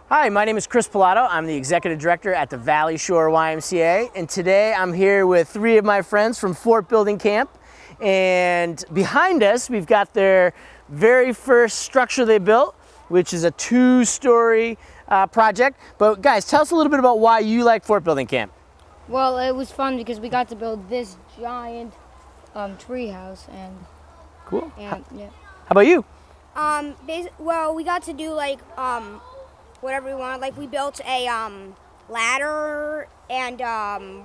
Hi, my name is Chris Pilato. I'm the Executive Director at the Valley Shore YMCA, and today I'm here with three of my friends from Fort Building Camp. And behind us, we've got their very first structure they built, which is a 2-story project. But guys, tell us a little bit about why you like Fort Building Camp. Well, it was fun because we got to build this giant tree house, and cool. Yeah. How about you? Well, we got to do like whatever we wanted. Like we built a ladder, and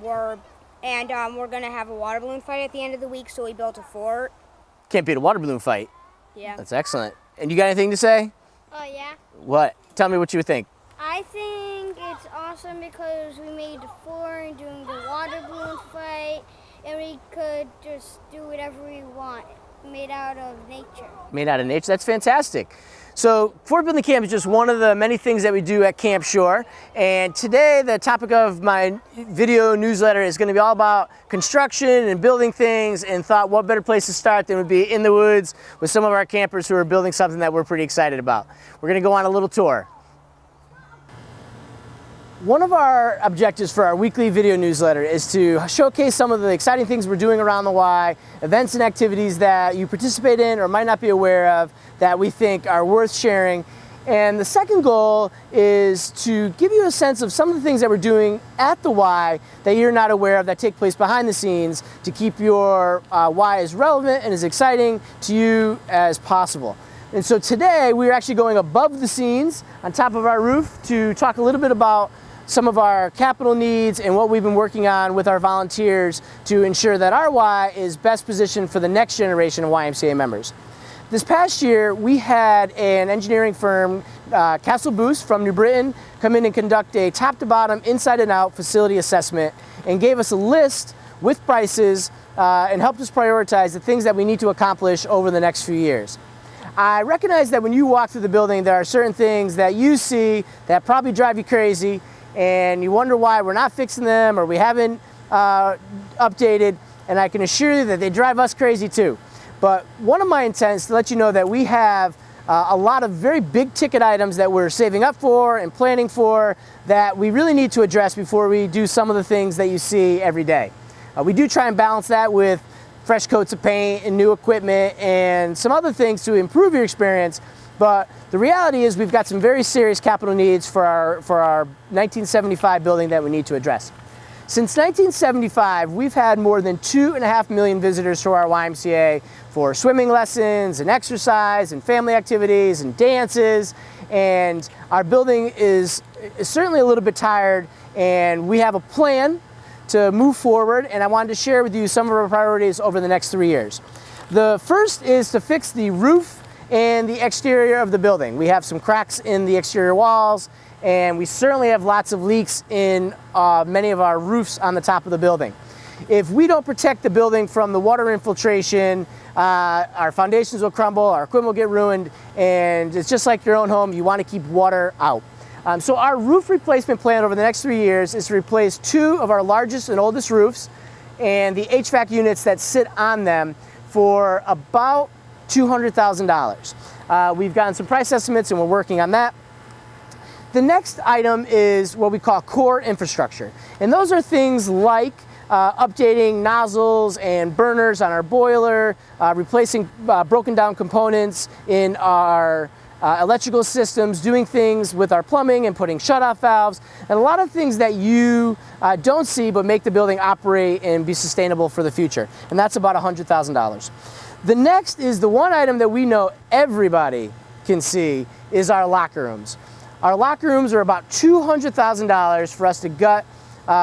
we're gonna have a water balloon fight at the end of the week. So we built a fort. Can't beat a water balloon fight. Yeah. That's excellent. And you got anything to say? Oh yeah. What? Tell me what you think. I think it's awesome because we made the fort doing the water balloon fight, and we could just do whatever we want, made out of nature. Made out of nature, that's fantastic. So Fort Building Camp is just one of the many things that we do at Camp Shore. And today the topic of my video newsletter is going to be all about construction and building things, and thought what better place to start than would be in the woods with some of our campers who are building something that we're pretty excited about. We're going to go on a little tour. One of our objectives for our weekly video newsletter is to showcase some of the exciting things we're doing around the Y, events and activities that you participate in or might not be aware of that we think are worth sharing. And the second goal is to give you a sense of some of the things that we're doing at the Y that you're not aware of that take place behind the scenes to keep your Y as relevant and as exciting to you as possible. And so today we're actually going above the scenes on top of our roof to talk a little bit about some of our capital needs and what we've been working on with our volunteers to ensure that our Y is best positioned for the next generation of YMCA members. This past year, we had an engineering firm, Castle Boost from New Britain, come in and conduct a top-to-bottom, inside and out facility assessment and gave us a list with prices and helped us prioritize the things that we need to accomplish over the next few years. I recognize that when you walk through the building, there are certain things that you see that probably drive you crazy, and you wonder why we're not fixing them or we haven't updated, and I can assure you that they drive us crazy too. But one of my intents is to let you know that we have a lot of very big ticket items that we're saving up for and planning for that we really need to address before we do some of the things that you see every day. We do try and balance that with fresh coats of paint and new equipment and some other things to improve your experience. But the reality is we've got some very serious capital needs for our 1975 building that we need to address. Since 1975, we've had more than 2.5 million visitors to our YMCA for swimming lessons and exercise and family activities and dances. And our building is certainly a little bit tired, and we have a plan to move forward, and I wanted to share with you some of our priorities over the next 3 years. The first is to fix the roof and the exterior of the building. We have some cracks in the exterior walls, and we certainly have lots of leaks in many of our roofs on the top of the building. If we don't protect the building from the water infiltration, our foundations will crumble, our equipment will get ruined, and it's just like your own home, you want to keep water out. So our roof replacement plan over the next 3 years is to replace 2 of our largest and oldest roofs and the HVAC units that sit on them for about $200,000. We've gotten some price estimates and we're working on that. The next item is what we call core infrastructure. And those are things like updating nozzles and burners on our boiler, replacing broken down components in our electrical systems, doing things with our plumbing and putting shutoff valves, and a lot of things that you don't see but make the building operate and be sustainable for the future. And that's about $100,000. The next is the one item that we know everybody can see is our locker rooms. Our locker rooms are about $200,000 for us to gut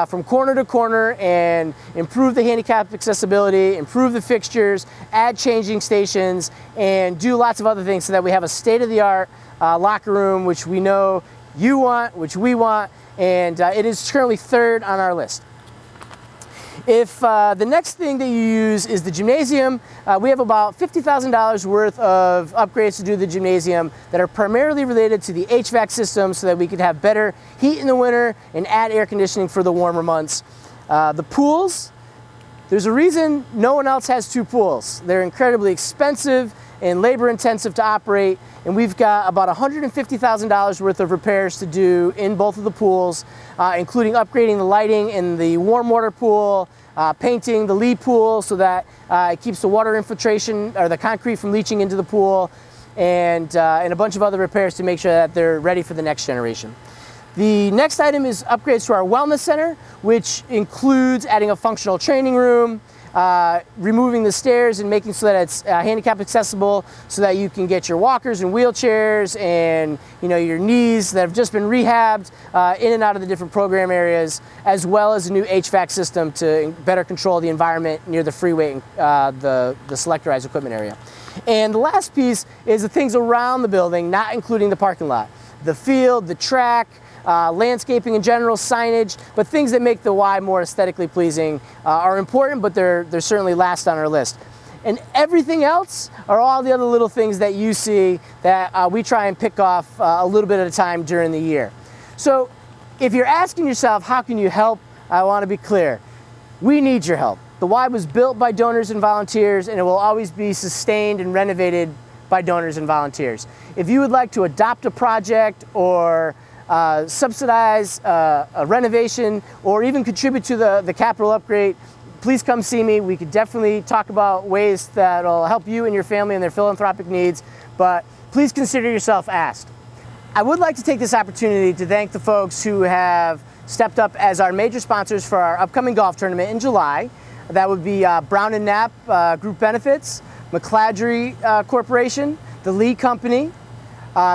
from corner to corner and improve the handicap accessibility, improve the fixtures, add changing stations, and do lots of other things so that we have a state-of-the-art locker room, which we know you want, which we want, and it is currently 3rd on our list. If the next thing that you use is the gymnasium, we have about $50,000 worth of upgrades to do the gymnasium that are primarily related to the HVAC system so that we could have better heat in the winter and add air conditioning for the warmer months. The pools, there's a reason no one else has 2 pools. They're incredibly expensive and labor intensive to operate. And we've got about $150,000 worth of repairs to do in both of the pools, including upgrading the lighting in the warm water pool, painting the lee pool so that it keeps the water infiltration or the concrete from leaching into the pool, and a bunch of other repairs to make sure that they're ready for the next generation. The next item is upgrades to our wellness center, which includes adding a functional training room, removing the stairs and making so that it's handicap accessible so that you can get your walkers and wheelchairs and your knees that have just been rehabbed in and out of the different program areas, as well as a new HVAC system to better control the environment near the freeway and the selectorized equipment area. And the last piece is the things around the building, not including the parking lot. The field, the track, landscaping in general, signage, but things that make the Y more aesthetically pleasing are important, but they're certainly last on our list. And everything else are all the other little things that you see that we try and pick off a little bit at a time during the year. So if you're asking yourself, how can you help? I want to be clear. We need your help. The Y was built by donors and volunteers, and it will always be sustained and renovated by donors and volunteers. If you would like to adopt a project or subsidize a renovation or even contribute to the capital upgrade, please come see me. We could definitely talk about ways that will help you and your family and their philanthropic needs, but please consider yourself asked. I would like to take this opportunity to thank the folks who have stepped up as our major sponsors for our upcoming golf tournament in July. That would be Brown & Knapp Group Benefits, McCladrey Corporation, the Lee Company,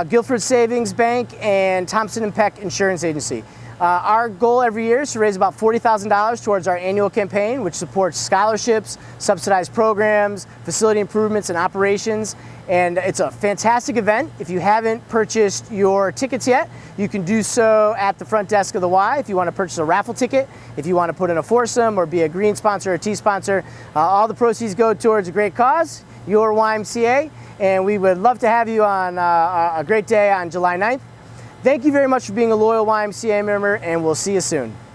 Guilford Savings Bank, and Thompson & Peck Insurance Agency. Our goal every year is to raise about $40,000 towards our annual campaign, which supports scholarships, subsidized programs, facility improvements, and operations. And it's a fantastic event. If you haven't purchased your tickets yet, you can do so at the front desk of the Y. If you want to purchase a raffle ticket, if you want to put in a foursome or be a green sponsor or a T sponsor, all the proceeds go towards a great cause, your YMCA. And we would love to have you on a great day on July 9th. Thank you very much for being a loyal YMCA member, and we'll see you soon.